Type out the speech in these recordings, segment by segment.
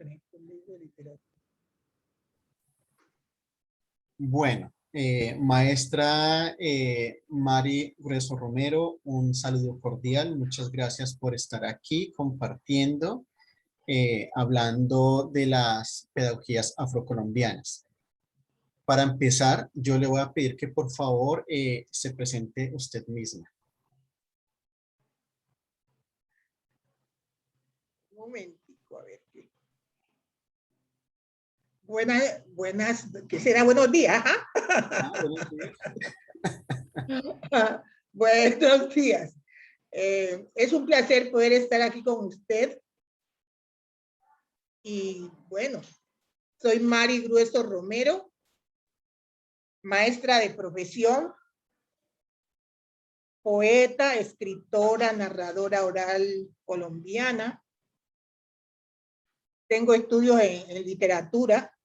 por ejemplo, el libro de literatura. Bueno, maestra Mari Grueso Romero, un saludo cordial. Muchas gracias por estar aquí compartiendo, hablando de las pedagogías afrocolombianas. Para empezar, yo le voy a pedir que por favor se presente usted misma. Un momentico, a ver. Buenas, ¿qué será? Buenos días. Buenos días. Buenos días. Es un placer poder estar aquí con usted. Y bueno, soy Mari Grueso Romero, maestra de profesión, poeta, escritora, narradora oral colombiana. Tengo estudios en literatura,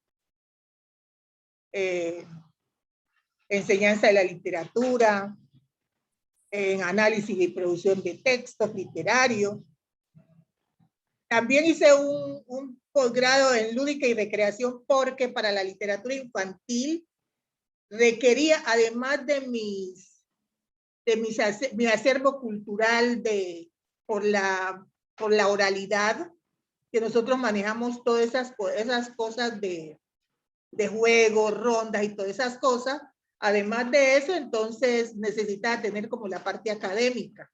enseñanza de la literatura, en análisis y producción de textos literarios. También hice un posgrado en lúdica y recreación porque para la literatura infantil requería, además de mi acervo cultural por la oralidad, que nosotros manejamos todas esas cosas de juegos, rondas y todas esas cosas. Además de eso, entonces necesitaba tener como la parte académica.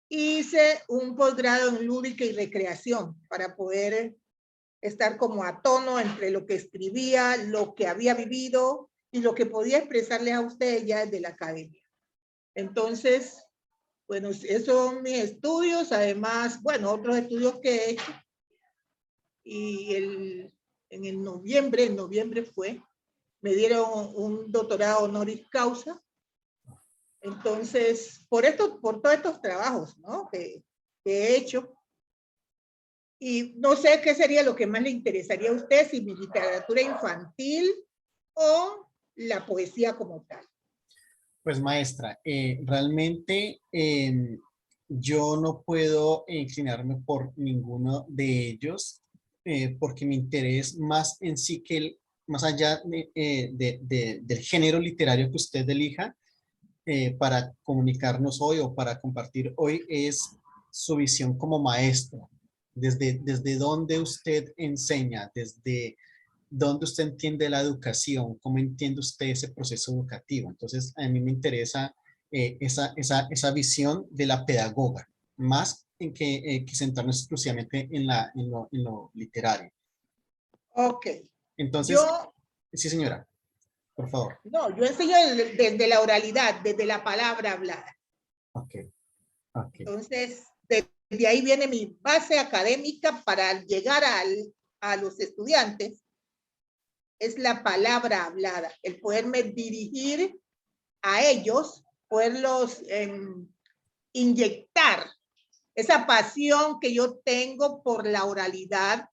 Hice un posgrado en lúdica y recreación para poder estar como a tono entre lo que escribía, lo que había vivido y lo que podía expresarles a ustedes ya desde la academia. Entonces, bueno, esos son mis estudios, además, bueno, otros estudios que he hecho. Y en noviembre fue, me dieron un doctorado honoris causa. Entonces, por todos estos trabajos, ¿no? que he hecho. Y no sé qué sería lo que más le interesaría a usted, si mi literatura infantil o la poesía como tal. Pues maestra, realmente yo no puedo inclinarme por ninguno de ellos porque mi interés más en sí que más allá del género literario que usted elija para comunicarnos hoy o para compartir hoy es su visión como maestro. Desde dónde usted enseña, desde dónde usted entiende la educación, cómo entiende usted ese proceso educativo. Entonces, a mí me interesa esa visión de la pedagoga, más en que centrarnos exclusivamente en lo literario. Ok. Entonces, sí señora, por favor. No, yo enseño desde la oralidad, desde la palabra hablada. Ok, ok. Entonces, desde ahí viene mi base académica para llegar a los estudiantes. Es la palabra hablada, el poderme dirigir a ellos, poderlos inyectar esa pasión que yo tengo por la oralidad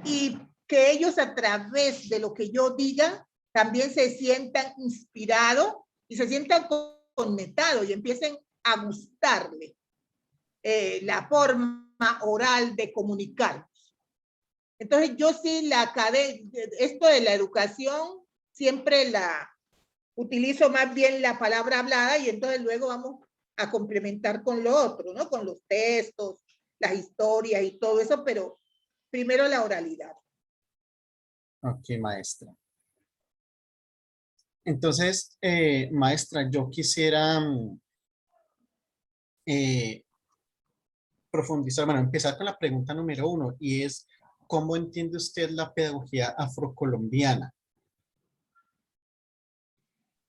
y que ellos a través de lo que yo diga también se sientan inspirados y se sientan conectados y empiecen a gustarle la forma oral de comunicar. Entonces yo sí esto de la educación siempre la utilizo más bien la palabra hablada y entonces luego vamos a complementar con lo otro, ¿no? Con los textos, las historias y todo eso, pero primero la oralidad. Ok, maestra. Entonces, maestra, yo quisiera profundizar, bueno, empezar con la pregunta número 1 y es, ¿cómo entiende usted la pedagogía afrocolombiana?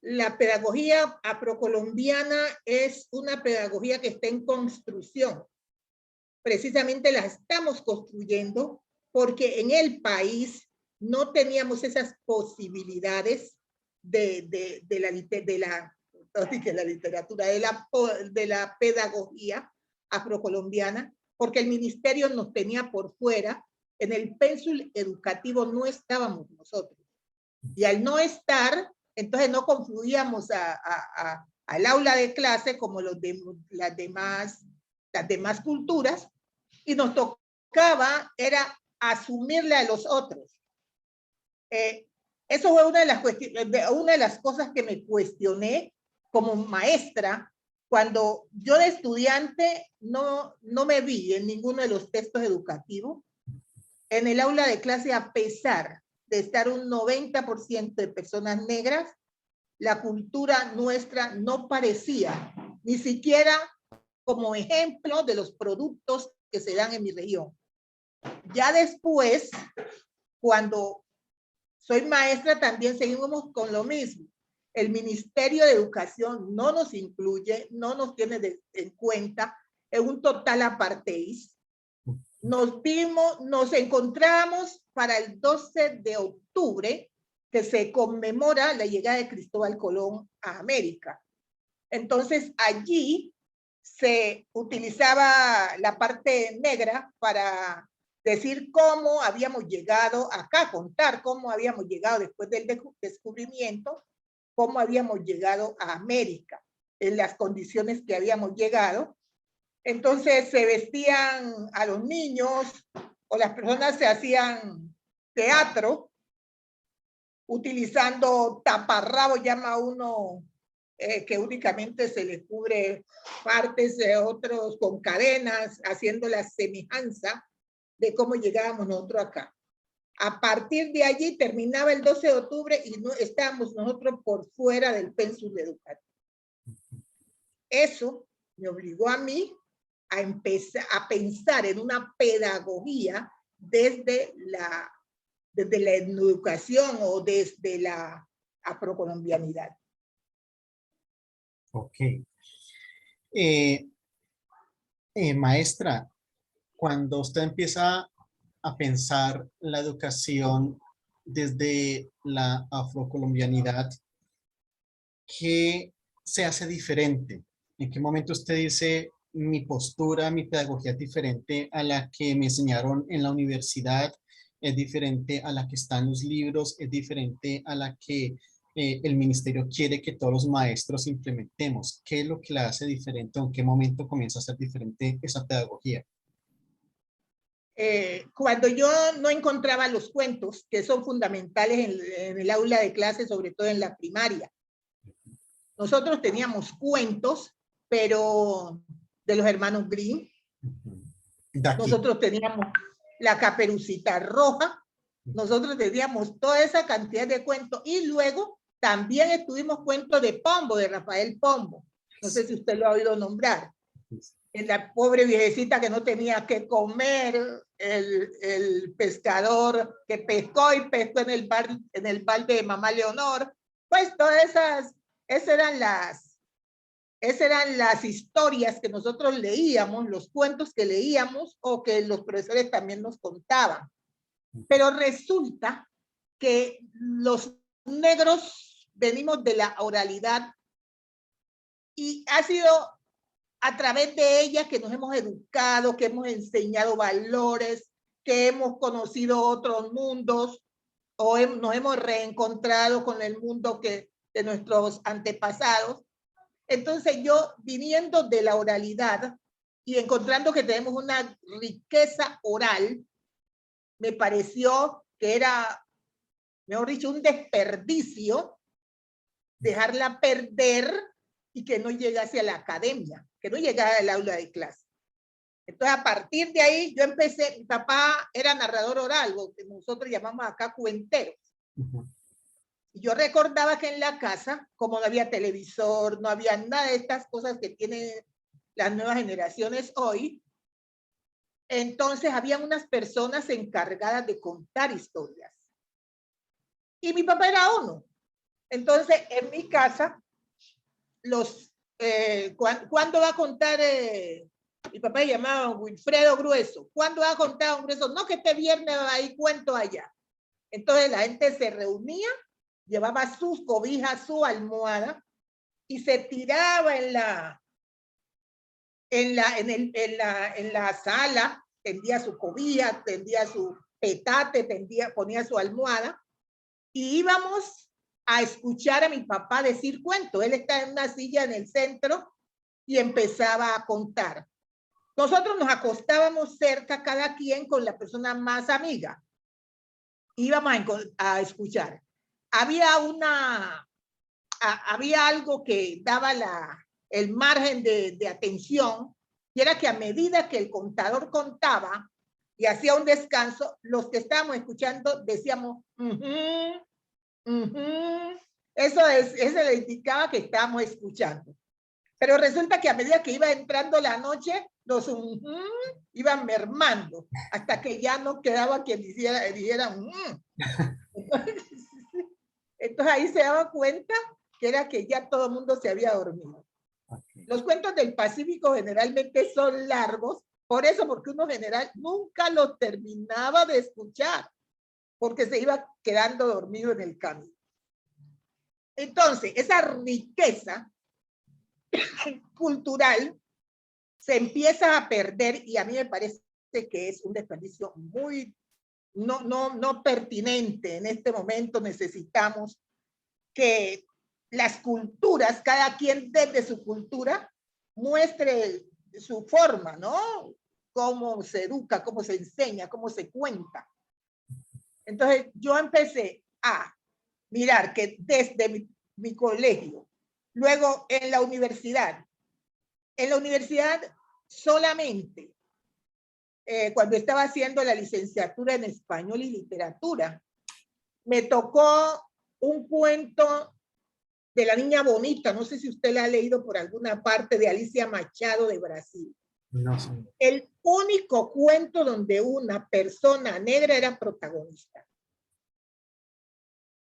La pedagogía afrocolombiana es una pedagogía que está en construcción. Precisamente la estamos construyendo porque en el país no teníamos esas posibilidades de la literatura, de la pedagogía afrocolombiana, porque el ministerio nos tenía por fuera. En el pénsul educativo no estábamos nosotros. Y al no estar, entonces no confluíamos al aula de clase como las demás culturas, y nos tocaba, era asumirle a los otros. Eso fue una de las cosas que me cuestioné como maestra cuando yo de estudiante no me vi en ninguno de los textos educativos. En el aula de clase, a pesar de estar un 90% de personas negras, la cultura nuestra no parecía ni siquiera como ejemplo de los productos que se dan en mi región. Ya después, cuando soy maestra, también seguimos con lo mismo. El Ministerio de Educación no nos incluye, no nos tiene en cuenta, es un total apartheid. Nos encontramos para el 12 de octubre, que se conmemora la llegada de Cristóbal Colón a América. Entonces, allí se utilizaba la parte negra para decir cómo habíamos llegado acá, contar cómo habíamos llegado después del descubrimiento, cómo habíamos llegado a América, en las condiciones que habíamos llegado. Entonces se vestían a los niños o las personas se hacían teatro utilizando taparrabos, llama uno, que únicamente se les cubre partes de otros con cadenas, haciendo la semejanza de cómo llegábamos nosotros acá. A partir de allí terminaba el 12 de octubre y no estábamos nosotros por fuera del pensum educativo. Eso me obligó a mí a empezar a pensar en una pedagogía desde la educación o desde la afrocolombianidad. Ok. Maestra, cuando usted empieza a pensar la educación desde la afrocolombianidad, ¿qué se hace diferente? ¿En qué momento usted dice mi postura, mi pedagogía es diferente a la que me enseñaron en la universidad, es diferente a la que está en los libros, es diferente a la que el ministerio quiere que todos los maestros implementemos? ¿Qué es lo que la hace diferente o en qué momento comienza a ser diferente esa pedagogía? Cuando yo no encontraba los cuentos, que son fundamentales en el aula de clase, sobre todo en la primaria. Nosotros teníamos cuentos, pero de los hermanos Grimm. Nosotros teníamos la Caperucita Roja. Nosotros teníamos toda esa cantidad de cuentos. Y luego también estuvimos cuentos de Pombo, de Rafael Pombo. No sé si usted lo ha oído nombrar. En la pobre viejecita que no tenía que comer, el pescador que pescó y pescó en el balde de mamá Leonor. Pues todas esas eran las historias que nosotros leíamos, los cuentos que leíamos o que los profesores también nos contaban. Pero resulta que los negros venimos de la oralidad y ha sido a través de ella que nos hemos educado, que hemos enseñado valores, que hemos conocido otros mundos o nos hemos reencontrado con el mundo de nuestros antepasados. Entonces yo, viniendo de la oralidad y encontrando que tenemos una riqueza oral, me pareció que era, mejor dicho, un desperdicio dejarla perder y que no llegase a la academia, que no llegara al aula de clase. Entonces, a partir de ahí, yo empecé, mi papá era narrador oral, lo que nosotros llamamos acá cuenteros. Y yo recordaba que en la casa, como no había televisor, no había nada de estas cosas que tienen las nuevas generaciones hoy, entonces había unas personas encargadas de contar historias. Y mi papá era uno. Entonces, en mi casa, ¿cuándo va a contar? Mi papá llamaba Wilfredo Grueso. ¿Cuándo va a contar un Grueso? No, que este viernes ahí cuento allá. Entonces la gente se reunía, llevaba sus cobijas, su almohada y se tiraba en la sala, tendía su cobija, tendía su petate, ponía su almohada y íbamos a escuchar a mi papá decir cuentos. Él estaba en una silla en el centro y empezaba a contar. nosotros nos acostábamos cerca, cada quien con la persona más amiga. Íbamos a escuchar. Había algo que daba el margen de atención, y era que a medida que el contador contaba y hacía un descanso, los que estábamos escuchando decíamos, eso le indicaba que estábamos escuchando. Pero resulta que a medida que iba entrando la noche, los iban mermando, hasta que ya no quedaba quien dijera Entonces ahí se daba cuenta que era que ya todo el mundo se había dormido. Okay. Los cuentos del Pacífico generalmente son largos, por eso, porque uno general nunca lo terminaba de escuchar, porque se iba quedando dormido en el camino. Entonces, esa riqueza cultural se empieza a perder, y a mí me parece que es un desperdicio muy no pertinente. En este momento necesitamos que las culturas, cada quien desde su cultura, muestre su forma, ¿no? Cómo se educa, cómo se enseña, cómo se cuenta. Entonces, yo empecé a mirar que desde mi colegio, luego en la universidad solamente, cuando estaba haciendo la licenciatura en español y literatura, me tocó un cuento de la niña bonita, no sé si usted la ha leído por alguna parte, de Alicia Machado de Brasil. No sé. El único cuento donde una persona negra era protagonista.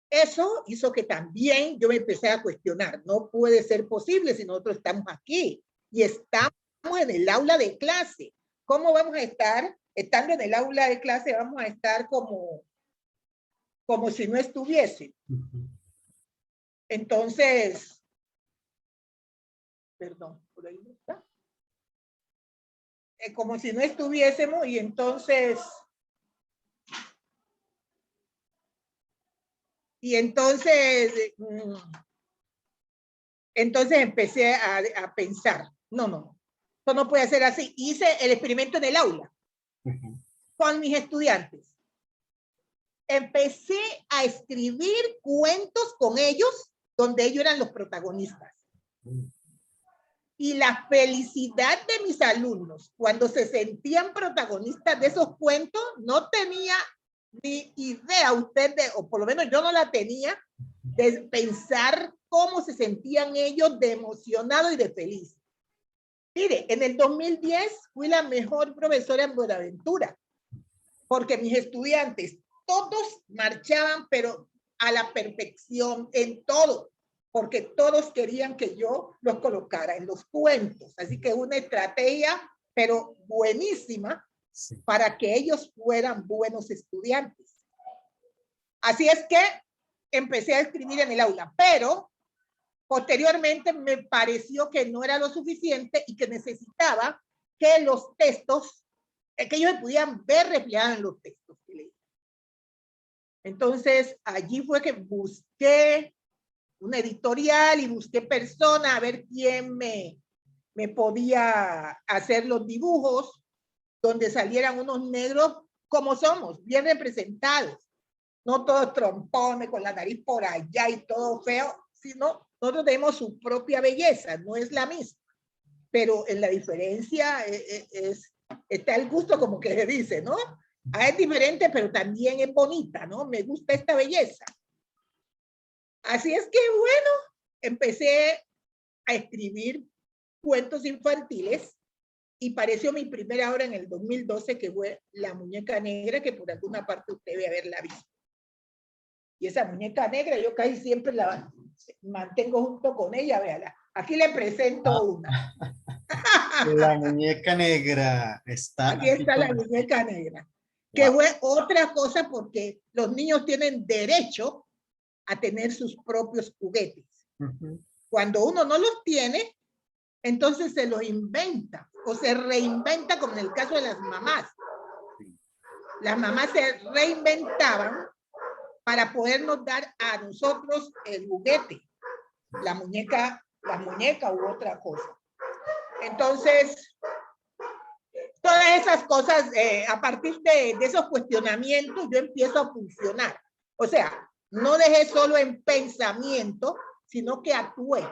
Eso hizo que también yo me empecé a cuestionar, no puede ser posible si nosotros estamos aquí y estamos en el aula de clase. ¿Cómo vamos a estar, estando en el aula de clase, vamos a estar como si no estuviese? Entonces, perdón, por ahí no está. Como si no estuviésemos, y entonces empecé a pensar, no, esto no puede ser así. Hice el experimento en el aula con mis estudiantes. Empecé a escribir cuentos con ellos donde ellos eran los protagonistas. Y la felicidad de mis alumnos cuando se sentían protagonistas de esos cuentos, no tenía ni idea ustedes, o por lo menos yo no la tenía, de pensar cómo se sentían ellos de emocionados y de feliz. Mire, en el 2010 fui la mejor profesora en Buenaventura, porque mis estudiantes todos marchaban, pero a la perfección en todo, porque todos querían que yo los colocara en los cuentos. Así que una estrategia, pero buenísima, sí, para que ellos fueran buenos estudiantes. Así es que empecé a escribir en el aula, pero posteriormente me pareció que no era lo suficiente y que necesitaba que los textos, que ellos pudieran ver reflejados en los textos que leí. Entonces, allí fue que busqué una editorial y busqué personas a ver quién me podía hacer los dibujos donde salieran unos negros como somos, bien representados. No todos trompones con la nariz por allá y todo feo, sino nosotros tenemos su propia belleza, no es la misma. Pero en la diferencia está el gusto, como que se dice, ¿no? Es diferente, pero también es bonita, ¿no? Me gusta esta belleza. Así es que, bueno, empecé a escribir cuentos infantiles y pareció mi primera obra en el 2012, que fue La Muñeca Negra, que por alguna parte usted debe haberla visto. Y esa muñeca negra yo casi siempre la mantengo junto con ella, véala. Aquí le presento una. La muñeca negra está. Aquí está la muñeca negra, que fue otra cosa, porque los niños tienen derecho a tener sus propios juguetes. Cuando uno no los tiene, entonces se los inventa o se reinventa, como en el caso de las mamás. Las mamás se reinventaban para podernos dar a nosotros el juguete, la muñeca u otra cosa. Entonces, todas esas cosas, a partir de esos cuestionamientos, yo empiezo a funcionar. O sea, no dejé solo en pensamiento, sino que actué.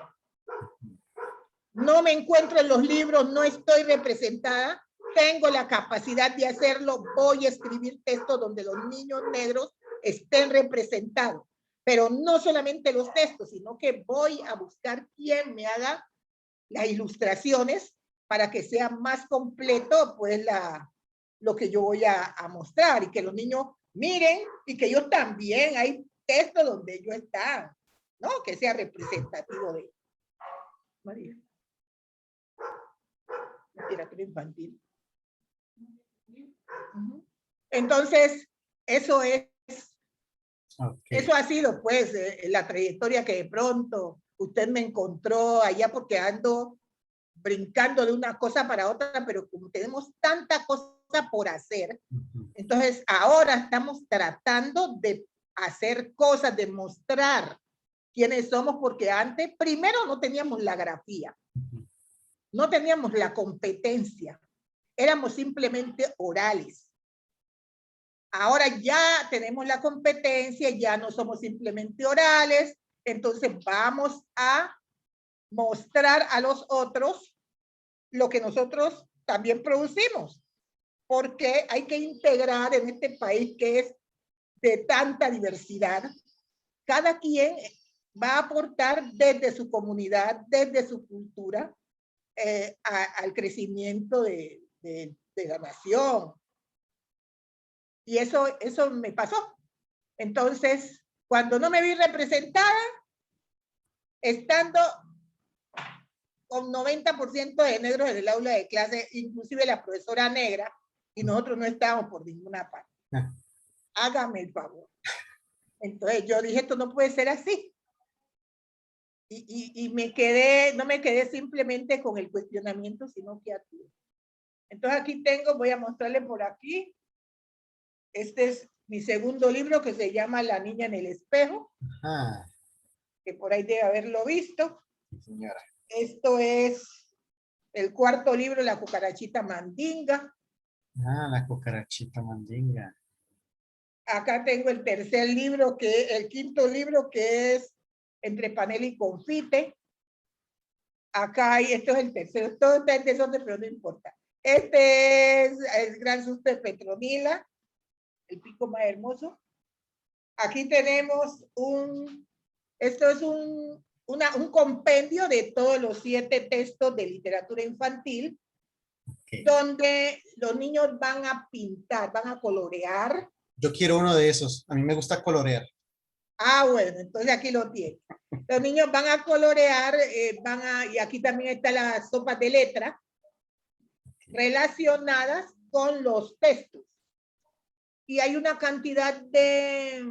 No me encuentro en los libros, no estoy representada, tengo la capacidad de hacerlo, voy a escribir textos donde los niños negros estén representados. Pero no solamente los textos, sino que voy a buscar quien me haga las ilustraciones para que sea más completo pues lo que yo voy a mostrar y que los niños miren y que yo también, hay textos donde ellos están, ¿no? Que sea representativo de María. Literatura infantil. Entonces, eso es, eso ha sido pues la trayectoria que de pronto usted me encontró allá porque ando brincando de una cosa para otra, pero como tenemos tanta cosa por hacer, entonces ahora estamos tratando de hacer cosas, de mostrar quiénes somos, porque antes primero no teníamos la grafía, no teníamos la competencia, éramos simplemente orales. Ahora ya tenemos la competencia, ya no somos simplemente orales, entonces vamos a mostrar a los otros lo que nosotros también producimos, porque hay que integrar en este país que es de tanta diversidad. Cada quien va a aportar desde su comunidad, desde su cultura, al crecimiento de la nación. Y eso me pasó. Entonces, cuando no me vi representada, estando con 90% de negros en el aula de clase, inclusive la profesora negra, y nosotros no estábamos por ninguna parte. Hágame el favor. Entonces yo dije, esto no puede ser así. Y me quedé, no me quedé simplemente con el cuestionamiento, sino que actué. Entonces aquí tengo, voy a mostrarle por aquí. Este es mi segundo libro que se llama La niña en el espejo. Ajá. Que por ahí debe haberlo visto. Sí, señora. Esto es el cuarto libro, La cucarachita mandinga. Ah, La cucarachita mandinga. Acá tengo el tercer libro, el quinto libro, que es Entre panela y confite. Acá hay, esto es el tercero, todo está en desorden, pero no importa. Este es El gran susto de Petronila, El pico más hermoso. Aquí tenemos esto es un compendio de todos los 7 textos de literatura infantil, donde los niños van a pintar, van a colorear. Yo quiero uno de esos, a mí me gusta colorear. Ah, bueno, entonces aquí lo tienen. Los niños van a colorear, y aquí también están las sopas de letra relacionadas con los textos. Y hay una cantidad de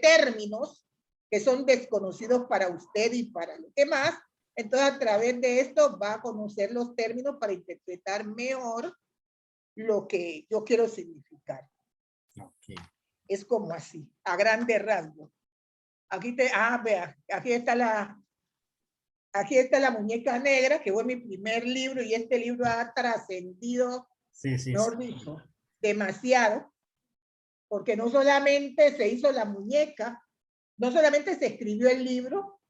términos que son desconocidos para usted y para los demás. Entonces, a través de esto va a conocer los términos para interpretar mejor lo que yo quiero significar. Okay. Es como así, a grandes rasgos. Aquí vea, aquí está la muñeca negra, que fue mi primer libro, y este libro ha trascendido, mejor dicho, demasiado, porque no solamente se hizo la muñeca, no solamente se escribió el libro,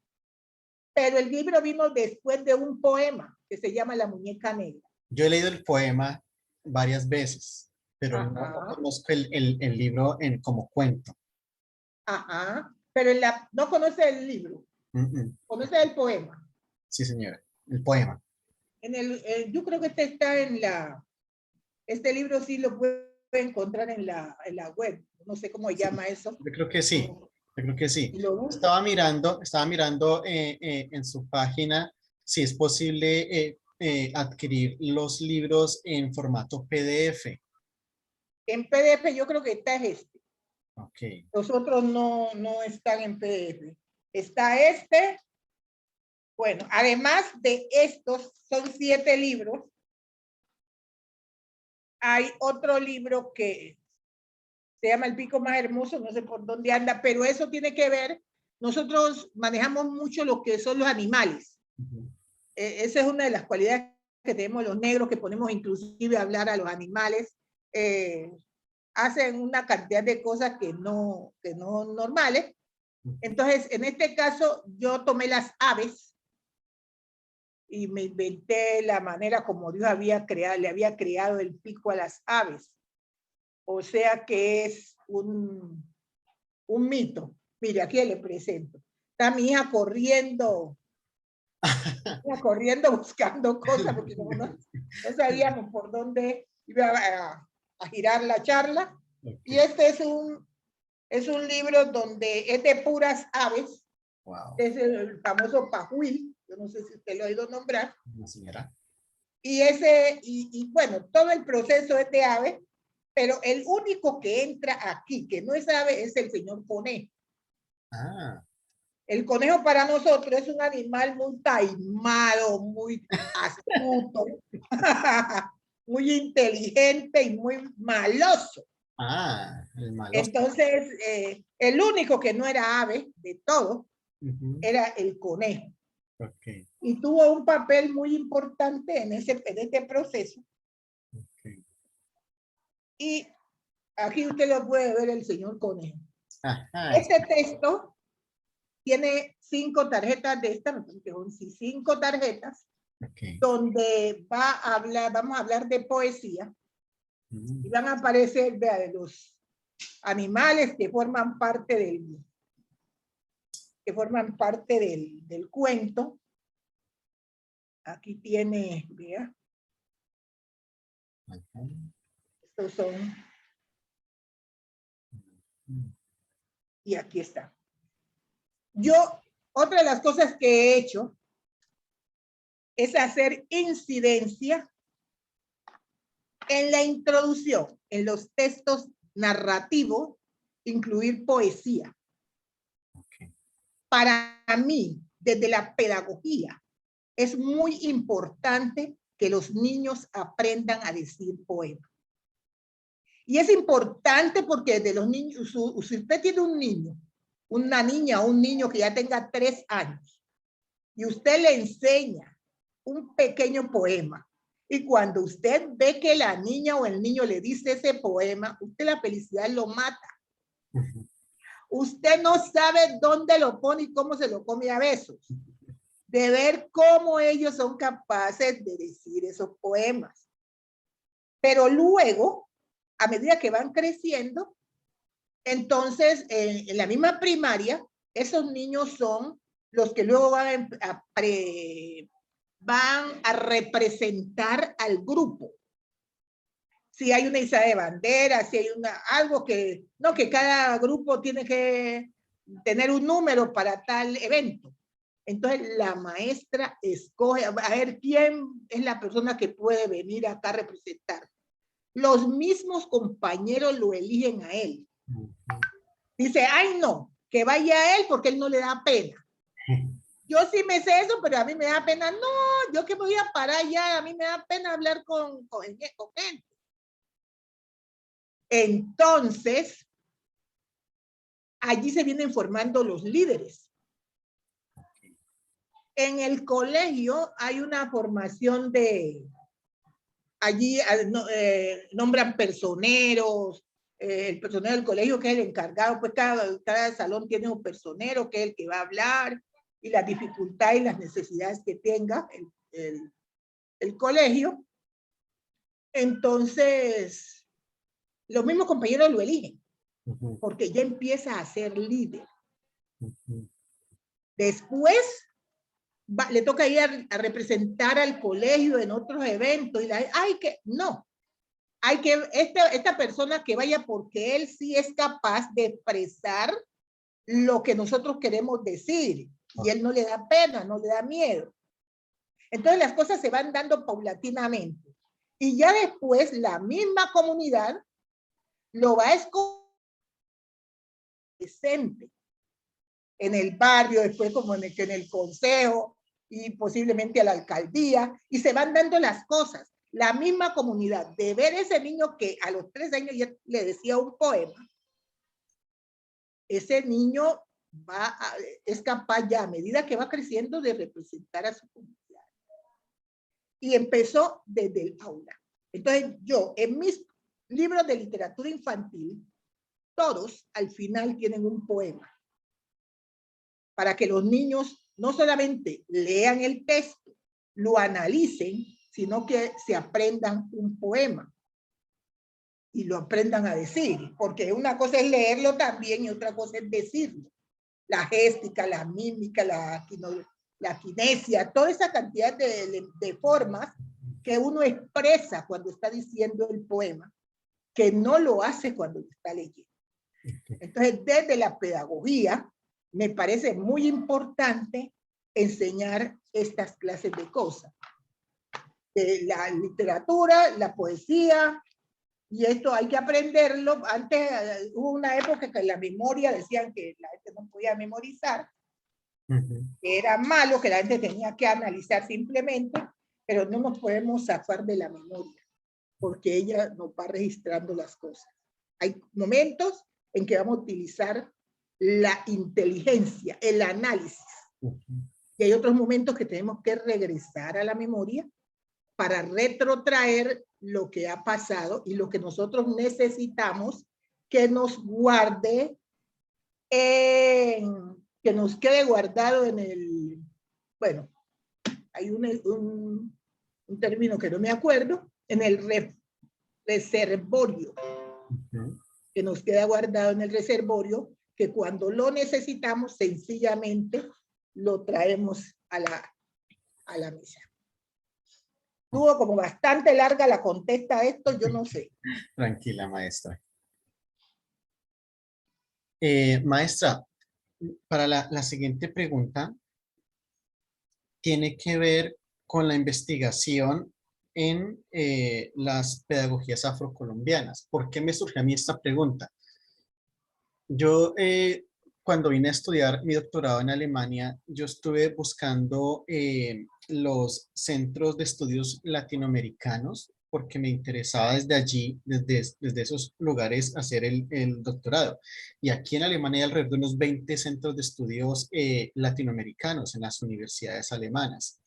pero el libro vino después de un poema que se llama La muñeca negra. Yo he leído el poema varias veces, pero no conozco el libro como cuento. Ajá, pero no conoce el libro. ¿Conoce el poema? Sí, señora, el poema. Yo creo que está este libro sí lo puede encontrar en la web. No sé cómo se llama eso. Yo creo que sí. Yo creo que sí. Estaba mirando en su página si es posible adquirir los libros en formato PDF. En PDF yo creo que está este. Okay. Los otros no están en PDF. Está este. Bueno, además de estos, son 7 libros. Hay otro libro que se llama El pico más hermoso, no sé por dónde anda, pero eso tiene que ver, nosotros manejamos mucho lo que son los animales. Esa es una de las cualidades que tenemos los negros, que ponemos inclusive a hablar a los animales, hacen una cantidad de cosas que no normales. Entonces, en este caso, yo tomé las aves y me inventé la manera como Dios había creado, le había creado el pico a las aves. O sea que es un mito. Mire, aquí le presento. Está mi hija corriendo buscando cosas, porque como no sabíamos por dónde iba a girar la charla. Okay. Y este es un libro donde es de puras aves. Wow. Es el famoso pajuil, yo no sé si usted lo ha oído nombrar. ¿Una señora? Y bueno, todo el proceso es de ave, pero el único que entra aquí, que no es ave, es el señor conejo. Ah. El conejo para nosotros es un animal muy taimado, muy astuto, muy inteligente y muy maloso. Ah, el maloso. Entonces, el único que no era ave de todo era el conejo. Okay. Y tuvo un papel muy importante en este proceso. Okay. Y aquí usted lo puede ver el señor conejo. Ajá. Este texto tiene 5 tarjetas de estas, 5 tarjetas, okay, donde vamos a hablar de poesía, y van a aparecer, vea, de los animales que forman parte del cuento. Aquí tiene, vea, estos son, y aquí está. Yo, otra de las cosas que he hecho es hacer incidencia en la introducción, en los textos narrativos, incluir poesía. Okay. Para mí, desde la pedagogía, es muy importante que los niños aprendan a decir poemas. Y es importante porque desde los niños, si usted tiene un niño, una niña o un niño que ya tenga 3 años, y usted le enseña un pequeño poema, y cuando usted ve que la niña o el niño le dice ese poema, usted la felicidad lo mata. Usted no sabe dónde lo pone y cómo se lo come a besos, de ver cómo ellos son capaces de decir esos poemas. Pero luego, a medida que van creciendo, entonces en la misma primaria, esos niños son los que luego van a representar al grupo. Si hay una izada de bandera, si hay algo que, no, que cada grupo tiene que tener un número para tal evento. Entonces la maestra escoge, a ver quién es la persona que puede venir acá a representar. Los mismos compañeros lo eligen a él. Dice, ay no, que vaya él porque él no le da pena. Yo sí me sé eso, pero a mí me da pena. No, yo que me voy a parar ya, a mí me da pena hablar con gente. Entonces, allí se vienen formando los líderes. En el colegio hay una formación allí nombran personeros, el personero del colegio que es el encargado, pues cada salón tiene un personero que es el que va a hablar, y las dificultades y las necesidades que tenga el colegio. Entonces, los mismos compañeros lo eligen, porque ya empieza a ser líder. Después le toca ir a representar al colegio en otros eventos, y hay que esta persona que vaya porque él sí es capaz de expresar lo que nosotros queremos decir, y él no le da pena, no le da miedo. Entonces las cosas se van dando paulatinamente, y ya después la misma comunidad lo va a escoger presente en el barrio, después como en el consejo y posiblemente a la alcaldía, y se van dando las cosas. La misma comunidad, de ver ese niño que a los 3 años ya le decía un poema, ese niño es capaz ya, a medida que va creciendo, de representar a su comunidad. y empezó desde el aula. Entonces yo, en mis libros de literatura infantil, todos al final tienen un poema para que los niños no solamente lean el texto, lo analicen, sino que se aprendan un poema y lo aprendan a decir, porque una cosa es leerlo también y otra cosa es decirlo. La géstica, la mímica, la kinesia, toda esa cantidad de formas que uno expresa cuando está diciendo el poema, que no lo hace cuando lo está leyendo. Entonces, desde la pedagogía, me parece muy importante enseñar estas clases de cosas. De la literatura, la poesía, y esto hay que aprenderlo. Antes hubo una época que en la memoria decían que la gente no podía memorizar, que era malo, que la gente tenía que analizar simplemente, pero no nos podemos zafar de la memoria, porque ella nos va registrando las cosas. Hay momentos en que vamos a utilizar la inteligencia, el análisis. Y hay otros momentos que tenemos que regresar a la memoria para retrotraer lo que ha pasado y lo que nosotros necesitamos que nos guarde, que nos quede guardado en el, bueno, hay un término que no me acuerdo, en el reservorio, que nos queda guardado en el reservorio, que cuando lo necesitamos, sencillamente lo traemos a la mesa. Tuvo como bastante larga la contesta a esto, yo no sé. Tranquila, maestra. Maestra, para la siguiente pregunta, tiene que ver con la investigación en las pedagogías afrocolombianas. ¿Por qué me surge a mí esta pregunta? Yo, cuando vine a estudiar mi doctorado en Alemania, yo estuve buscando los centros de estudios latinoamericanos porque me interesaba desde allí, desde esos lugares, hacer el doctorado. Y aquí en Alemania hay alrededor de unos 20 centros de estudios latinoamericanos en las universidades alemanas.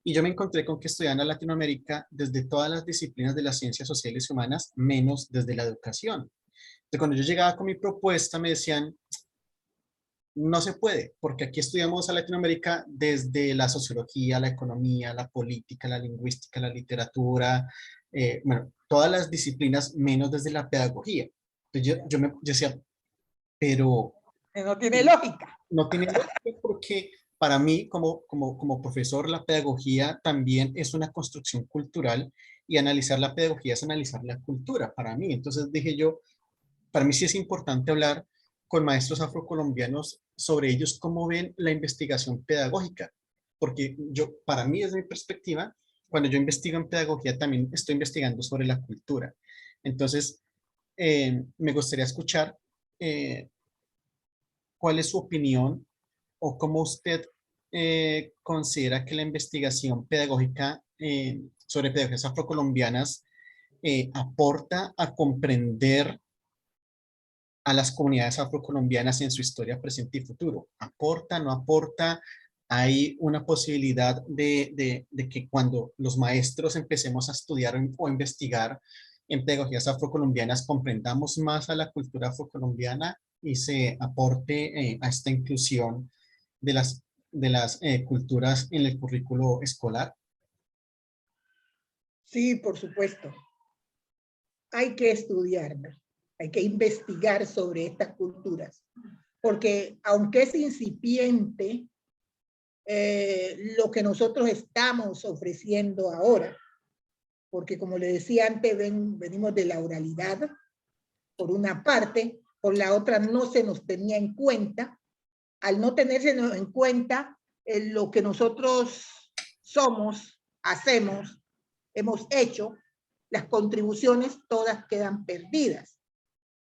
Y yo me encontré con que estudiaban a Latinoamérica desde todas las disciplinas de las ciencias sociales y humanas, menos desde la educación. Entonces, cuando yo llegaba con mi propuesta, me decían, no se puede, porque aquí estudiamos a Latinoamérica desde la sociología, la economía, la política, la lingüística, la literatura, bueno, todas las disciplinas, menos desde la pedagogía. Entonces, yo decía, pero No tiene lógica. no tiene lógica porque para mí, como profesor, la pedagogía también es una construcción cultural y analizar la pedagogía es analizar la cultura para mí. Entonces dije yo, para mí sí es importante hablar con maestros afrocolombianos sobre ellos cómo ven la investigación pedagógica, porque yo, para mí, desde mi perspectiva, cuando yo investigo en pedagogía también estoy investigando sobre la cultura. Entonces, me gustaría escuchar cuál es su opinión o cómo usted considera que la investigación pedagógica sobre pedagogías afrocolombianas aporta a comprender a las comunidades afrocolombianas en su historia presente y futuro. ¿Aporta, no aporta? Hay una posibilidad de que cuando los maestros empecemos a estudiar o investigar en pedagogías afrocolombianas comprendamos más a la cultura afrocolombiana y se aporte a esta inclusión de las culturas en el currículo escolar. Sí, por supuesto. Hay que estudiarla, hay que investigar sobre estas culturas, porque aunque es incipiente lo que nosotros estamos ofreciendo ahora, porque como le decía antes, venimos de la oralidad, por una parte, por la otra no se nos tenía en cuenta. Al no tenerse en cuenta lo que nosotros somos, hacemos, hemos hecho, las contribuciones todas quedan perdidas.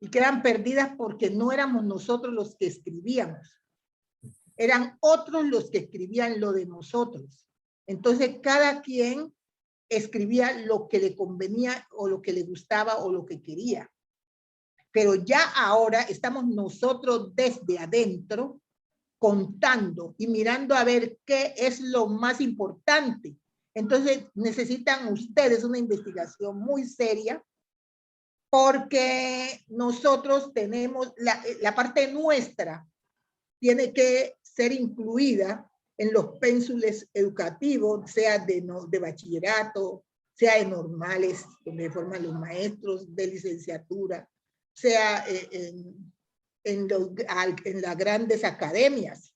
Y quedan perdidas porque no éramos nosotros los que escribíamos. Eran otros los que escribían lo de nosotros. Entonces, cada quien escribía lo que le convenía o lo que le gustaba o lo que quería. Pero ya ahora estamos nosotros desde adentro contando y mirando a ver qué es lo más importante Entonces necesitan ustedes una investigación muy seria porque nosotros tenemos, la parte nuestra tiene que ser incluida en los pénsules educativos, sea de bachillerato, sea de normales, donde forman los maestros, de licenciatura, sea en las grandes academias.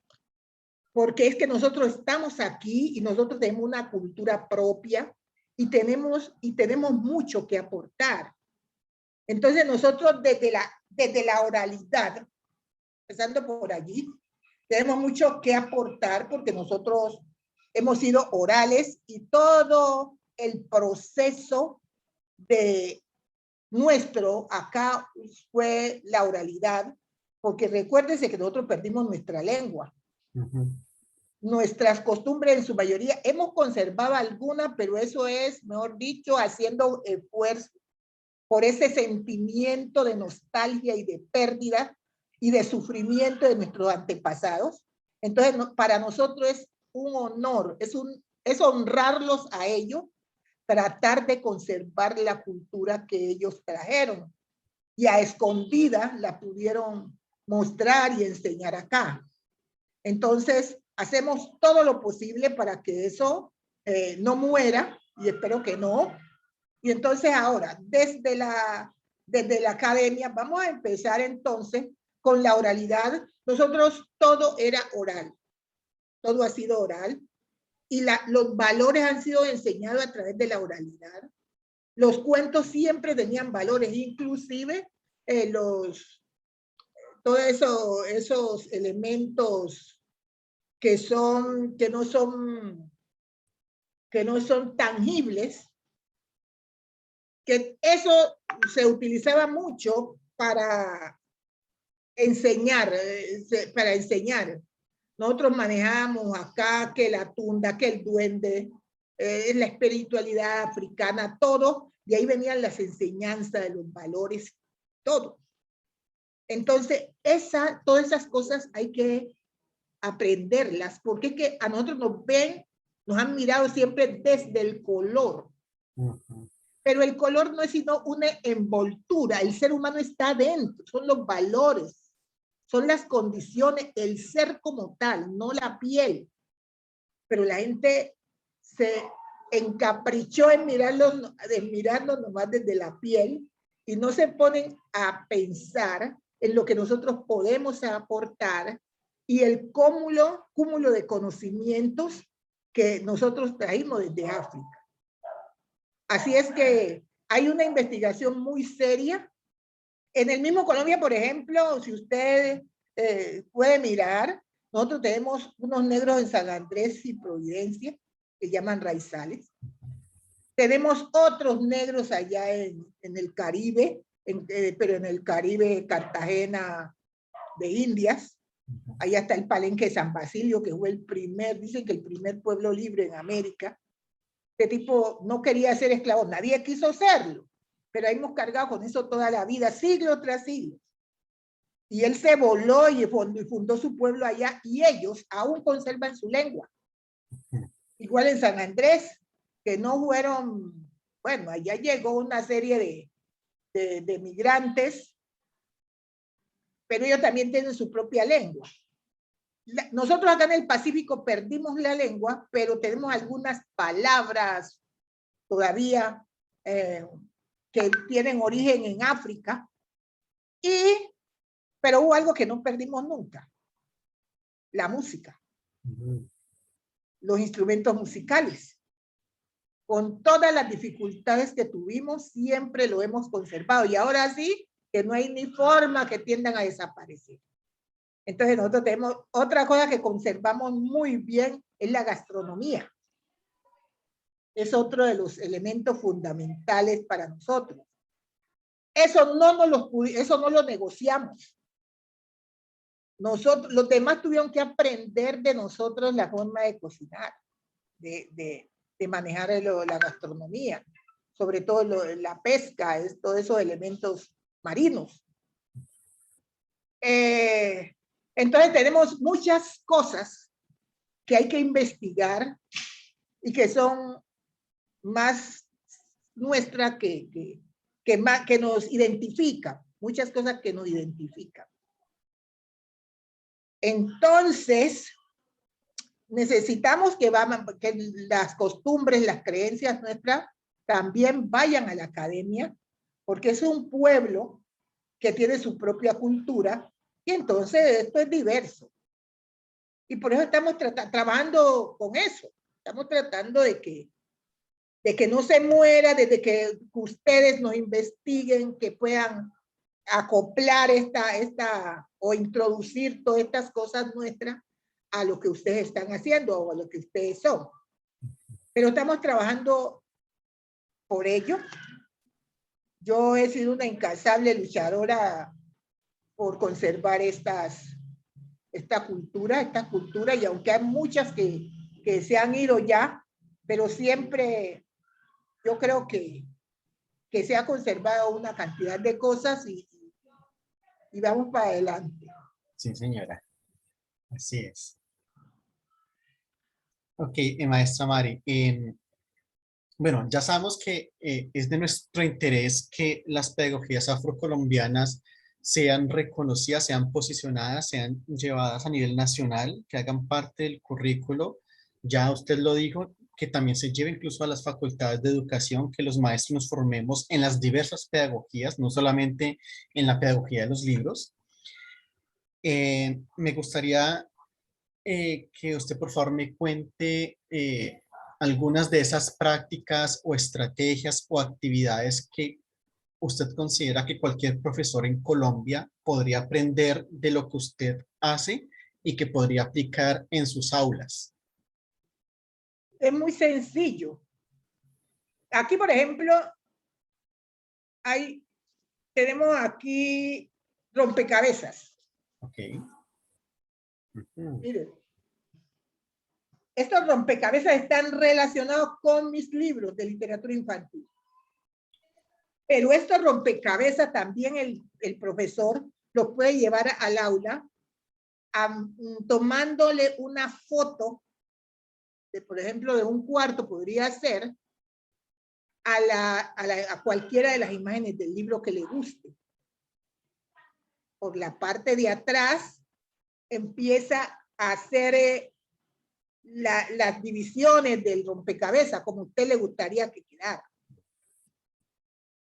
Porque es que nosotros estamos aquí y nosotros tenemos una cultura propia y tenemos mucho que aportar. Entonces nosotros desde la oralidad, empezando por allí, tenemos mucho que aportar porque nosotros hemos sido orales y todo el proceso de nuestro acá fue la oralidad, porque recuérdense que nosotros perdimos nuestra lengua. Nuestras costumbres en su mayoría, hemos conservado algunas, pero eso es, mejor dicho, haciendo esfuerzo por ese sentimiento de nostalgia y de pérdida y de sufrimiento de nuestros antepasados. Entonces, para nosotros es un honor, es honrarlos a ellos, tratar de conservar la cultura que ellos trajeron y a escondida la pudieron mostrar y enseñar acá. Entonces, hacemos todo lo posible para que eso no muera y espero que no. Y entonces ahora, desde la academia, vamos a empezar entonces con la oralidad. Nosotros todo era oral, todo ha sido oral y los valores han sido enseñados a través de la oralidad. Los cuentos siempre tenían valores, inclusive todos esos elementos que no son tangibles, que eso se utilizaba mucho para enseñar, Nosotros manejábamos acá que la tunda, que el duende, la espiritualidad africana, todo, de ahí venían las enseñanzas de los valores, todo. Entonces, todas esas cosas hay que aprenderlas, porque es que a nosotros nos han mirado siempre desde el color. Pero el color no es sino una envoltura, el ser humano está dentro, son los valores, son las condiciones, el ser como tal, no la piel. Pero la gente se encaprichó en mirarnos nomás desde la piel y no se ponen a pensar en lo que nosotros podemos aportar y el cúmulo de conocimientos que nosotros traímos desde África. Así es que hay una investigación muy seria. En el mismo Colombia, por ejemplo, si usted puede mirar, nosotros tenemos unos negros en San Andrés y Providencia, que llaman raizales. Tenemos otros negros allá en el Caribe, pero en el Caribe, Cartagena de Indias. Allá está el Palenque de San Basilio, que fue dicen que el primer pueblo libre en América. Este tipo no quería ser esclavo, nadie quiso serlo, pero ahí hemos cargado con eso toda la vida, siglo tras siglo. Y él se voló y fundó su pueblo allá, y ellos aún conservan su lengua. Igual en San Andrés, que no fueron, bueno, allá llegó una serie de migrantes, pero ellos también tienen su propia lengua. Nosotros acá en el Pacífico perdimos la lengua, pero tenemos algunas palabras todavía que tienen origen en África, pero hubo algo que no perdimos nunca: la música, los instrumentos musicales. Con todas las dificultades que tuvimos, siempre lo hemos conservado, y ahora sí que no hay ni forma que tiendan a desaparecer. Entonces nosotros tenemos otra cosa que conservamos muy bien, es la gastronomía. Es otro de los elementos fundamentales para nosotros. Eso no lo negociamos. Los demás tuvieron que aprender de nosotros la forma de cocinar, de manejar la gastronomía, sobre todo la pesca, todos esos elementos marinos. Entonces tenemos muchas cosas que hay que investigar y que son más nuestra que nos identifica, muchas cosas que nos identifican. Entonces, necesitamos que las costumbres, las creencias nuestras también vayan a la academia, porque es un pueblo que tiene su propia cultura y entonces esto es diverso. Y por eso estamos trabajando con eso. Estamos tratando de que no se muera, desde que ustedes nos investiguen, que puedan acoplar o introducir todas estas cosas nuestras a lo que ustedes están haciendo o a lo que ustedes son. Pero estamos trabajando por ello. Yo he sido una incansable luchadora por conservar esta cultura, y aunque hay muchas que se han ido ya, pero siempre yo creo que se ha conservado una cantidad de cosas y vamos para adelante. Sí, señora. Así es. Ok, maestra Mari. Bueno, ya sabemos que es de nuestro interés que las pedagogías afrocolombianas sean reconocidas, sean posicionadas, sean llevadas a nivel nacional, que hagan parte del currículo. Ya usted lo dijo, que también se lleve incluso a las facultades de educación, que los maestros nos formemos en las diversas pedagogías, no solamente en la pedagogía de los libros. Me gustaría que usted por favor me cuente algunas de esas prácticas o estrategias o actividades que usted considera que cualquier profesor en Colombia podría aprender de lo que usted hace y que podría aplicar en sus aulas. Es muy sencillo. Aquí, por ejemplo, tenemos aquí rompecabezas. Ok. Miren, estos rompecabezas están relacionados con mis libros de literatura infantil. Pero estos rompecabezas también el profesor los puede llevar al aula tomándole una foto, por ejemplo, de un cuarto, podría ser, a cualquiera de las imágenes del libro que le guste. Por la parte de atrás empieza a hacer las divisiones del rompecabezas como a usted le gustaría que quedara.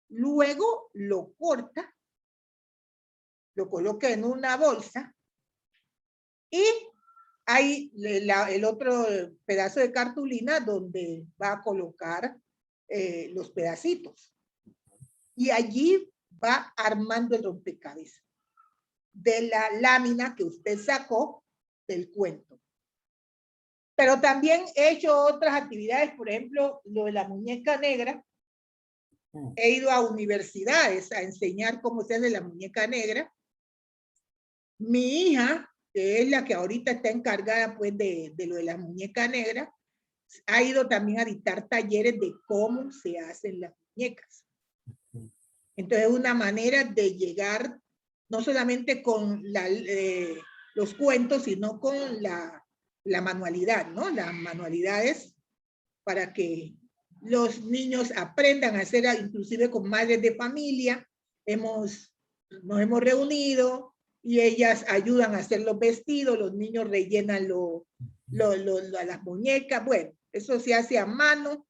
Luego lo corta, lo coloca en una bolsa y hay el otro pedazo de cartulina donde va a colocar los pedacitos. Y allí va armando el rompecabezas de la lámina que usted sacó del cuento. Pero también he hecho otras actividades, por ejemplo, lo de la muñeca negra. He ido a universidades a enseñar cómo se hace la muñeca negra. Mi hija, que es la que ahorita está encargada pues de lo de la muñeca negra, ha ido también a dictar talleres de cómo se hacen las muñecas. Entonces, una manera de llegar no solamente con los cuentos, sino con la manualidad, ¿no? Las manualidades para que los niños aprendan a hacer, inclusive con madres de familia. Nos hemos reunido y ellas ayudan a hacer los vestidos, los niños rellenan las muñecas. Bueno, eso se hace a mano.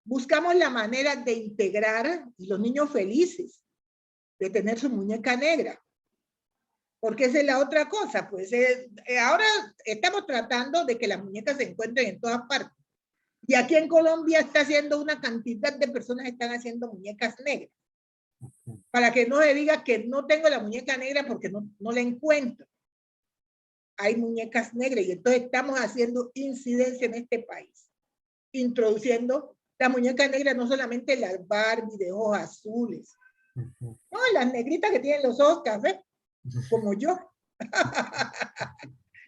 Buscamos la manera de integrar y los niños felices de tener su muñeca negra. Porque esa es la otra cosa, pues ahora estamos tratando de que las muñecas se encuentren en todas partes. Y aquí en Colombia está haciendo una cantidad de personas que están haciendo muñecas negras. Para que no se diga que no tengo la muñeca negra porque no la encuentro. Hay muñecas negras y entonces estamos haciendo incidencia en este país. Introduciendo la muñeca negra, no solamente las Barbie de ojos azules. No, las negritas que tienen los ojos café, como yo.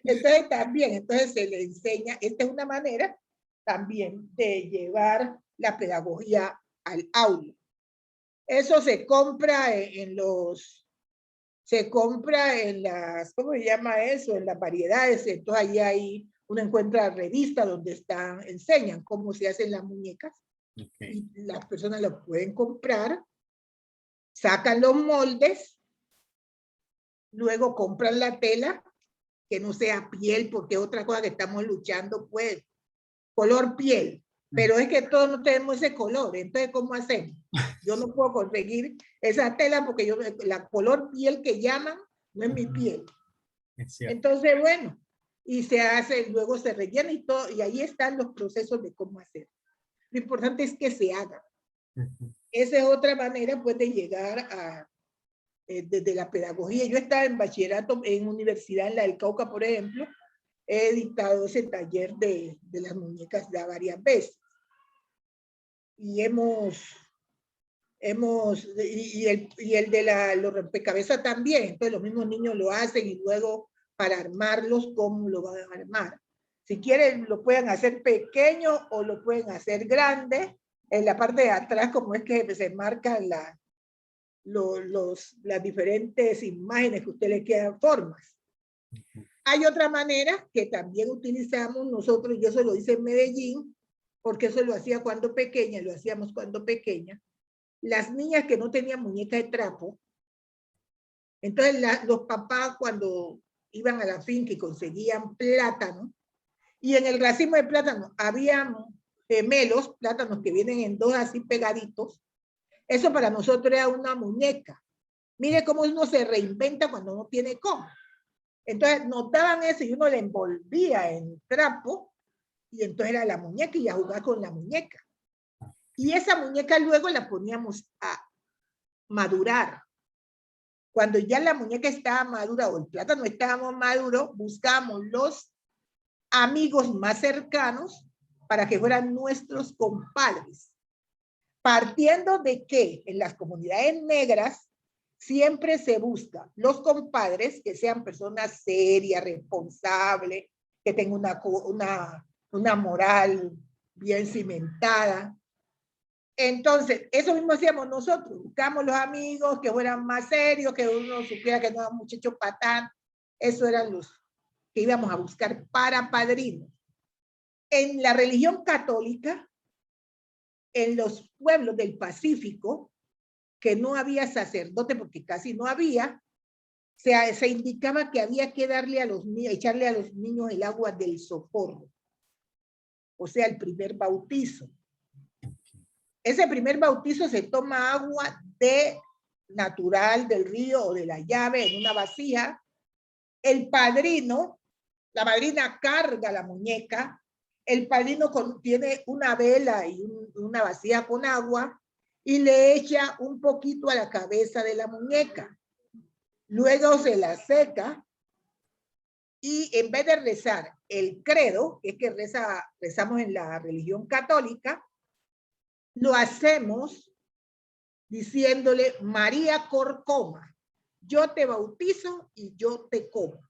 Entonces también, entonces se le enseña, esta es una manera también de llevar la pedagogía al aula. Eso se compra ¿cómo se llama eso? En las variedades. Entonces ahí uno encuentra revistas donde enseñan cómo se hacen las muñecas Okay. Y las personas lo pueden comprar, sacan los moldes, luego compran la tela, que no sea piel, porque otra cosa que estamos luchando, pues, color piel. Pero es que todos no tenemos ese color, entonces, ¿cómo hacemos? Yo no puedo conseguir esa tela porque yo, la color piel que llaman no es mi piel. Es cierto. Entonces, bueno, y se hace, luego se rellena y todo, y ahí están los procesos de cómo hacer. Lo importante es que se haga. Esa es otra manera, pues, de llegar a, desde la pedagogía. Yo estaba en bachillerato en universidad, en la del Cauca, por ejemplo, he dictado ese taller de las muñecas ya varias veces. Y y el de los rompecabezas también. Entonces los mismos niños lo hacen y luego para armarlos, ¿cómo lo van a armar? Si quieren, lo pueden hacer pequeño o lo pueden hacer grande. En la parte de atrás, como es que se marcan las diferentes imágenes que usted le quedan formas. Hay otra manera que también utilizamos nosotros, yo eso lo hice en Medellín, porque eso lo hacía cuando pequeña, lo hacíamos cuando pequeña. Las niñas que no tenían muñeca de trapo, entonces los papás cuando iban a la finca y conseguían plátano, y en el racimo de plátano había gemelos, plátanos que vienen en dos así pegaditos, eso para nosotros era una muñeca. Mire cómo uno se reinventa cuando no tiene cómo. Entonces nos daban eso y uno le envolvía en trapo y entonces era la muñeca y a jugar con la muñeca. Y esa muñeca luego la poníamos a madurar. Cuando ya la muñeca estaba madura o el plátano estaba maduro, buscábamos los amigos más cercanos para que fueran nuestros compadres. Partiendo de que en las comunidades negras siempre se busca los compadres que sean personas serias, responsables, que tengan una moral bien cimentada. Entonces, eso mismo hacíamos nosotros, buscamos los amigos que fueran más serios, que uno supiera que no era un muchacho patán, eso eran los que íbamos a buscar para padrinos. En la religión católica, en los pueblos del Pacífico, que no había sacerdote porque casi no había, se indicaba que había que darle a los niños, echarle a los niños el agua del socorro, o sea, el primer bautizo. Ese primer bautizo se toma agua de natural del río o de la llave en una vasija. El padrino, la madrina carga la muñeca. El padrino tiene una vela y una vasija con agua y le echa un poquito a la cabeza de la muñeca. Luego se la seca y en vez de rezar el credo, que es que rezamos en la religión católica, lo hacemos diciéndole, María Corcoma, yo te bautizo y yo te como.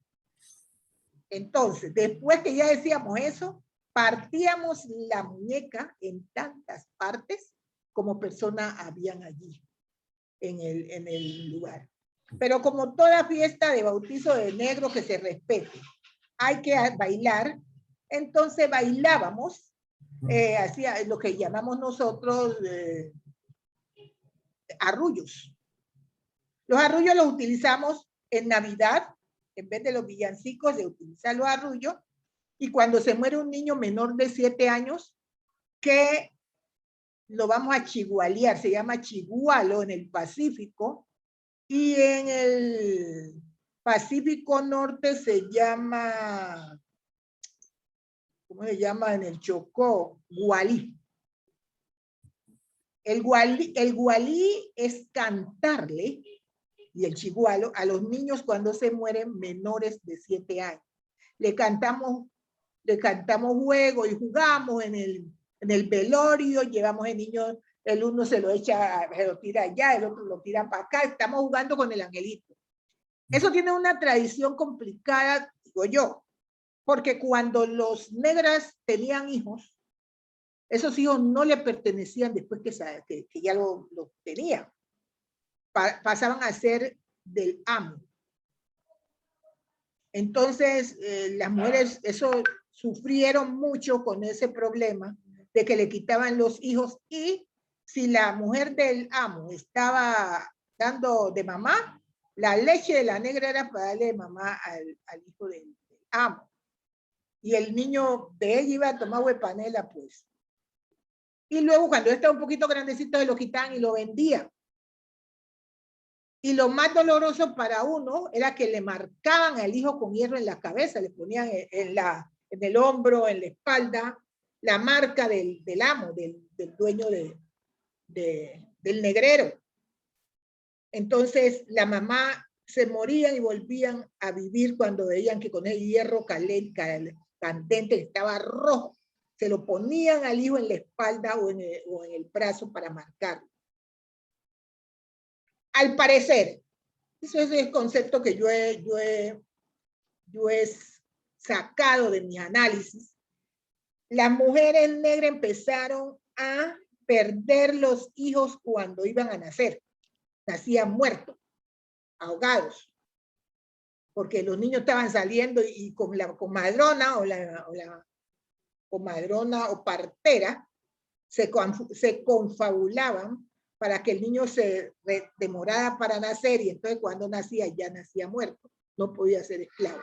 Entonces, después que ya decíamos eso, partíamos la muñeca en tantas partes como personas habían allí en el lugar. Pero como toda fiesta de bautizo de negro que se respete, hay que bailar, entonces bailábamos, hacía lo que llamamos nosotros arrullos. Los arrullos los utilizamos en Navidad, en vez de los villancicos, de utilizar los arrullos, y cuando se muere un niño menor de 7 años, que lo vamos a chigualear, se llama chigualo en el Pacífico, y en el Pacífico Norte se llama, ¿cómo se llama en el Chocó? Gualí. El gualí es cantarle, y el chigualo, a los niños cuando se mueren menores de 7 años. Le cantamos juego y jugamos en el velorio, llevamos el niño, el uno se lo echa, se lo tira allá, el otro lo tira para acá, estamos jugando con el angelito. Eso tiene una tradición complicada, digo yo, porque cuando los negras tenían hijos, esos hijos no le pertenecían después que ya lo tenían. Pasaban a ser del amo. Entonces, las mujeres eso sufrieron mucho con ese problema de que le quitaban los hijos, y si la mujer del amo estaba dando de mamá, la leche de la negra era para darle de mamá al hijo del amo. Y el niño de ella iba a tomar huepanela, pues. Y luego, cuando estaba un poquito grandecito, se lo quitaban y lo vendían. Y lo más doloroso para uno era que le marcaban al hijo con hierro en la cabeza, le ponían en el hombro, en la espalda, la marca del amo, del dueño del negrero. Entonces, la mamá se morían y volvían a vivir cuando veían que con el hierro candente estaba rojo. Se lo ponían al hijo en la espalda o en el brazo para marcarlo. Al parecer, eso es el concepto que yo he sacado de mi análisis. Las mujeres negras empezaron a perder los hijos cuando iban a nacer. Nacían muertos, ahogados, porque los niños estaban saliendo y con la comadrona o la comadrona o partera se confabulaban para que el niño se demorara para nacer, y entonces cuando nacía ya nacía muerto, no podía ser esclavo.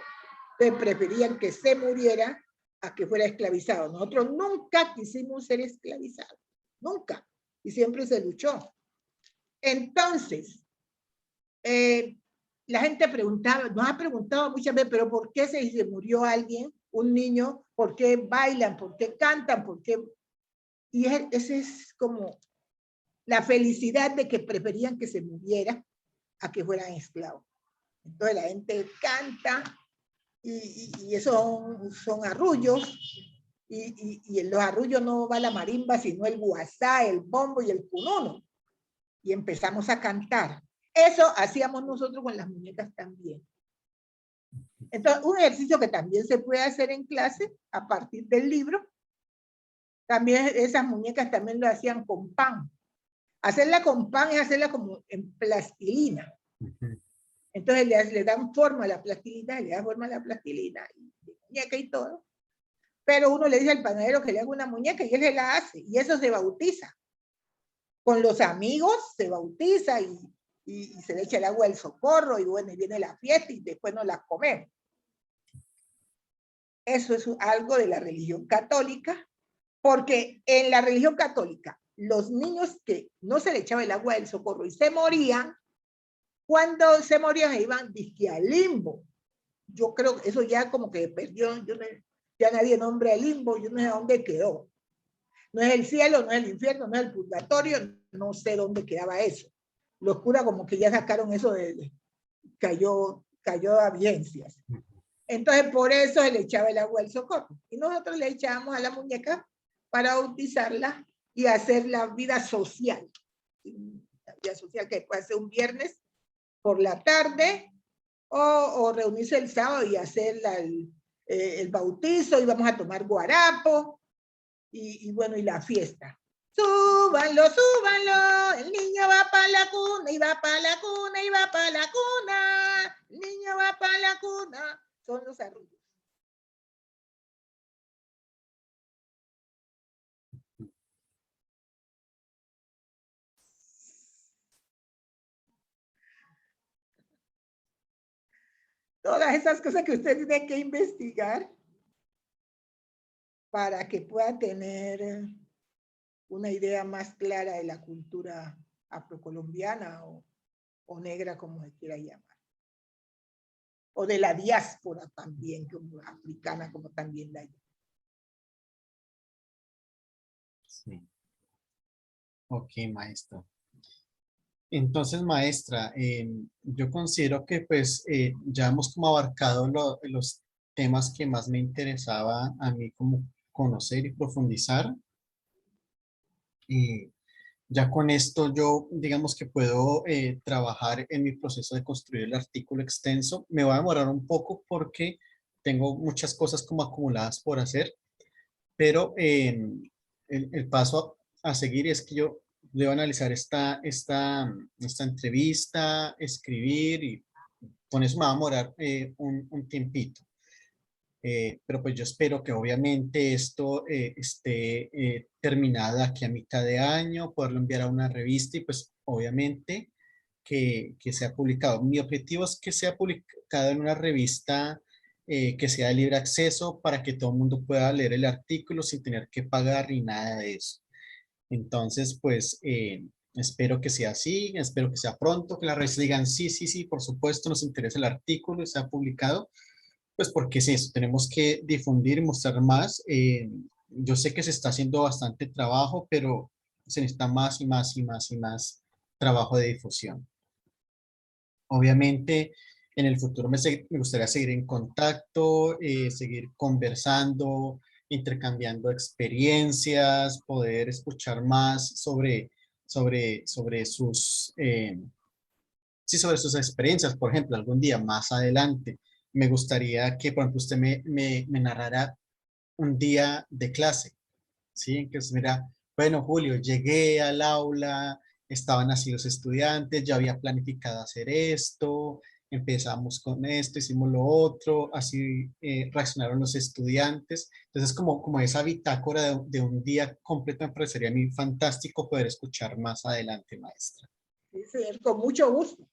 Entonces preferían que se muriera a que fuera esclavizado. Nosotros nunca quisimos ser esclavizados, nunca, y siempre se luchó. Entonces, la gente preguntaba, nos ha preguntado muchas veces, pero ¿por qué se murió alguien, un niño? ¿Por qué bailan? ¿Por qué cantan? ¿Por qué? Y ese es como la felicidad de que preferían que se muriera a que fueran esclavos. Entonces la gente canta y esos son arrullos, y en los arrullos no va la marimba, sino el guasá, el bombo y el cununo. Y empezamos a cantar. Eso hacíamos nosotros con las muñecas también. Entonces, un ejercicio que también se puede hacer en clase a partir del libro, también esas muñecas también lo hacían con pan. Hacerla con pan es hacerla como en plastilina. Entonces le dan forma a la plastilina, le dan forma a la plastilina, y muñeca y todo. Pero uno le dice al panadero que le haga una muñeca y él se la hace, y eso se bautiza. Con los amigos se bautiza y se le echa el agua del socorro, y bueno, y viene la fiesta y después nos la comemos. Eso es algo de la religión católica, porque en la religión católica, los niños que no se le echaba el agua del socorro y se morían, cuando se morían iban disque al limbo. Yo creo que eso ya como que perdió, ya nadie nombra el limbo, yo no sé dónde quedó. No es el cielo, no es el infierno, no es el purgatorio, no sé dónde quedaba eso. Los curas como que ya sacaron eso cayó a vigencias. Entonces por eso se le echaba el agua del socorro. Y nosotros le echábamos a la muñeca para bautizarla y hacer la vida social. La vida social que puede ser un viernes por la tarde, o reunirse el sábado y hacer el bautizo, y vamos a tomar guarapo, y bueno, y la fiesta. Súbanlo, súbanlo, el niño va para la cuna, y va para la cuna, y va para la cuna, el niño va para la cuna. Son los arrullos. Todas esas cosas que usted tiene que investigar para que pueda tener una idea más clara de la cultura afrocolombiana o negra, como se quiera llamar. O de la diáspora también, como africana, como también la llama. Sí. Ok, maestra. Entonces, maestra, yo considero que pues ya hemos como abarcado los temas que más me interesaba a mí como conocer y profundizar. Y ya con esto yo digamos que puedo trabajar en mi proceso de construir el artículo extenso. Me va a demorar un poco porque tengo muchas cosas como acumuladas por hacer, pero el paso a seguir es que yo debo analizar esta entrevista, escribir, y con eso me va a demorar un tiempito. Pero pues yo espero que obviamente esto esté terminado aquí a mitad de año, poderlo enviar a una revista y pues obviamente que sea publicado. Mi objetivo es que sea publicado en una revista que sea de libre acceso para que todo el mundo pueda leer el artículo sin tener que pagar ni nada de eso. Entonces, pues espero que sea así, espero que sea pronto, que las revistas digan sí, sí, sí, por supuesto, nos interesa el artículo y sea publicado, pues porque es eso, tenemos que difundir y mostrar más. Yo sé que se está haciendo bastante trabajo, pero se necesita más y más y más y más trabajo de difusión. Obviamente, en el futuro me gustaría seguir en contacto, seguir conversando, intercambiando experiencias, poder escuchar más sobre sus, sí, sobre sus experiencias. Por ejemplo, algún día más adelante, me gustaría que, por ejemplo, usted me narrara un día de clase, ¿sí? Que mira, bueno, Julio, llegué al aula, estaban así los estudiantes, ya había planificado hacer esto, empezamos con esto, hicimos lo otro, así reaccionaron los estudiantes. Entonces, como esa bitácora de un día completo, me parecería a mí fantástico poder escuchar más adelante, maestra. Sí, señor, con mucho gusto.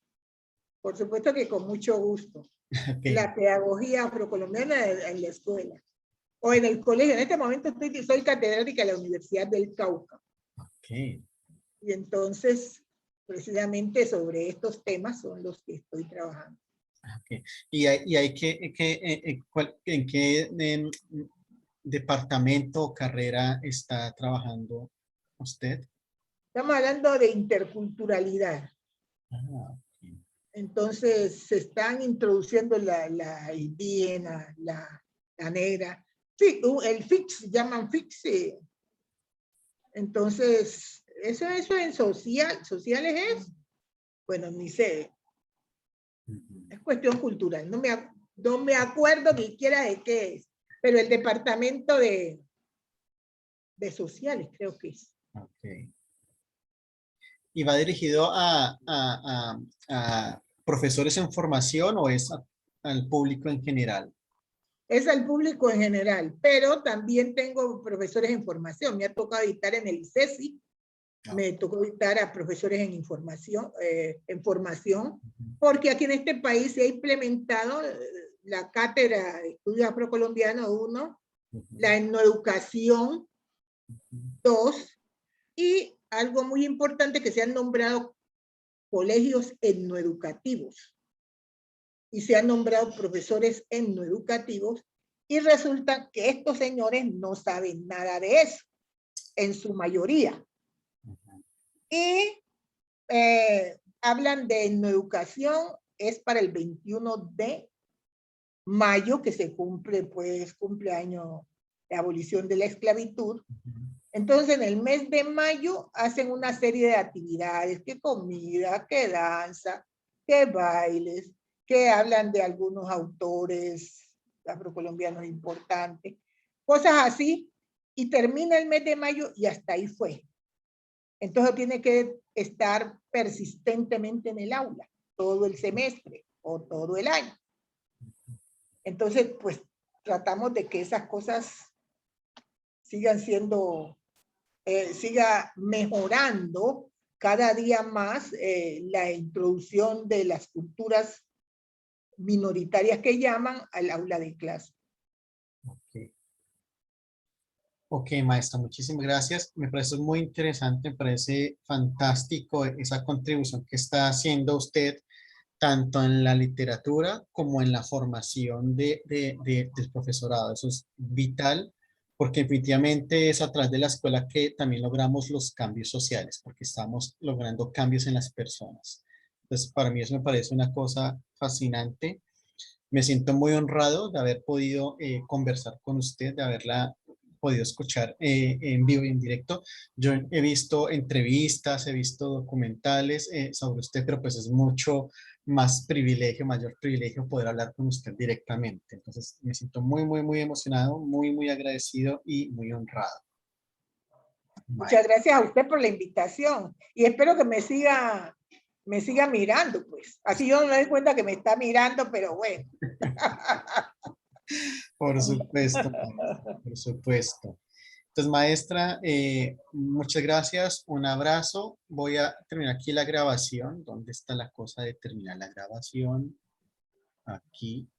Por supuesto que con mucho gusto. Ok, La pedagogía afrocolombiana en la escuela o en el colegio. En este momento soy catedrática de la Universidad del Cauca. ok. Y entonces, precisamente sobre estos temas son los que estoy trabajando. Ok. ¿Y hay en qué departamento o carrera está trabajando usted? Estamos hablando de interculturalidad. Ah, ok. Entonces, se están introduciendo la indígena, la negra. Sí, el FIX, llaman FIX. Entonces, eso en sociales es, bueno, ni sé, Ujú. es cuestión cultural. No me acuerdo ni siquiera de qué es, pero el departamento de sociales creo que es. Ok. ¿Y va dirigido a profesores en formación o es al público en general? Es al público en general, pero también tengo profesores en formación. Me ha tocado dictar en el ICESI, No. me tocó dictar a profesores en formación, porque aquí en este país se ha implementado la cátedra de estudios afrocolombianos 1, Ujú, la etnoeducación ujú, 2, y algo muy importante que se han nombrado colegios etnoeducativos y se han nombrado profesores etnoeducativos, y resulta que estos señores no saben nada de eso, en su mayoría. ujú. Y hablan de etnoeducación, es para el 21 de mayo, que se cumple, pues, cumpleaños de abolición de la esclavitud. Entonces, en el mes de mayo hacen una serie de actividades, que comida, que danza, que bailes, que hablan de algunos autores afrocolombianos importantes, cosas así, y termina el mes de mayo y hasta ahí fue. Entonces tiene que estar persistentemente en el aula, todo el semestre o todo el año. Entonces, pues tratamos de que esas cosas sigan siendo siga mejorando cada día más la introducción de las culturas minoritarias que llaman al aula de clase. Ok. Ok, maestra, muchísimas gracias. Me parece muy interesante, me parece fantástico esa contribución que está haciendo usted tanto en la literatura como en la formación del profesorado. Eso es vital porque definitivamente es a través de la escuela que también logramos los cambios sociales, porque estamos logrando cambios en las personas. Entonces, para mí eso me parece una cosa fascinante. Me siento muy honrado de haber podido conversar con usted, de haberla podido escuchar en vivo y en directo. Yo he visto entrevistas, he visto documentales sobre usted, pero pues es mucho más privilegio, mayor privilegio poder hablar con usted directamente. Entonces me siento muy, muy, muy emocionado, muy, muy agradecido y muy honrado. Muchas Maestro. gracias a usted por la invitación y espero que me siga mirando, pues. Así yo no me doy cuenta que me está mirando, pero bueno. Por supuesto, por supuesto. Entonces, maestra, muchas gracias, un abrazo. Voy a terminar aquí la grabación. ¿Dónde está la cosa de terminar la grabación? Aquí.